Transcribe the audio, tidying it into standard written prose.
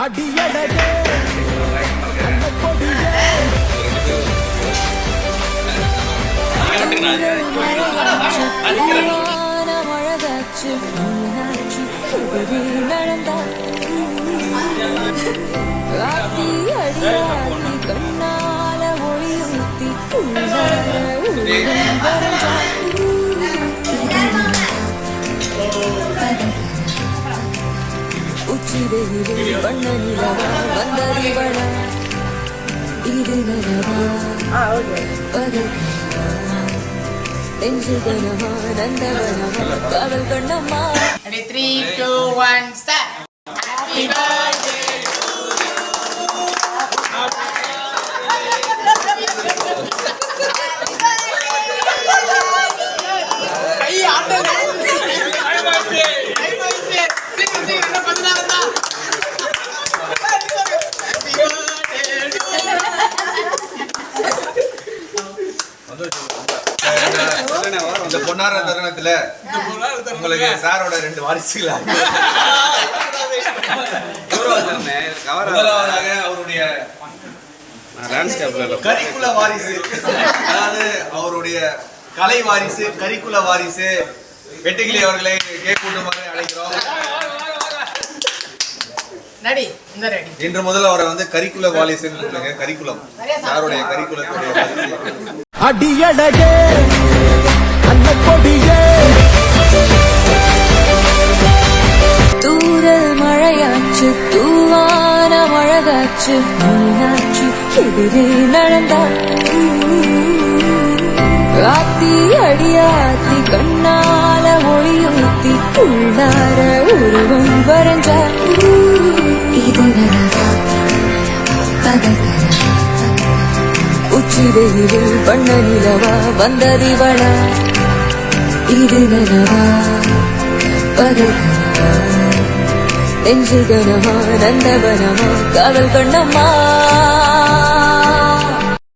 அடியடகே உச்சிதெயிலே வண்ண நிலவா வந்தறிவள இது நனவா பதக்கமா நெஞ்சுகனமா நந்தவனமா காதல் Kannamma. 3, 2, 1 start. Happy birthday to you. கை ஆட்டல. இந்த பொன்னார தருணத்துல உங்களுக்கு சாரோட 2 வாரிசுகள் அவருடைய கரிக்குல வாரிசு, அதாவது அவருடைய கலை வாரிசு, கரிக்குல வாரிசு வெட்டுக்கிளி அவர்களை கேக் கூட்டுமாறு அழைக்கிறோம். இன்று முதல் அவரை வந்து கரிக்குல வாரிசுன்னு சொல்லுங்க. கரிக்குலம் சாருடைய கரிக்குலத்துடைய வாரிசு. அடியடகே அந்த கொடியே தூரல் மழையாச்சு தூவான மழகாச்சு மீனாட்சி எதிரே நடந்தாள். ஆத்தி அடியாத்தி கண்ணால ஒளியூத்தி உள்ளார உருவம் வரைஞ்சாள். இது நனவா பதக்கமா உச்சிதெயிலே வண்ண நிலவா வந்தறிவளா இது நனவா பதக்கமா நெஞ்சுகனமா நந்தவனமா காதல் கண்ணம்மா.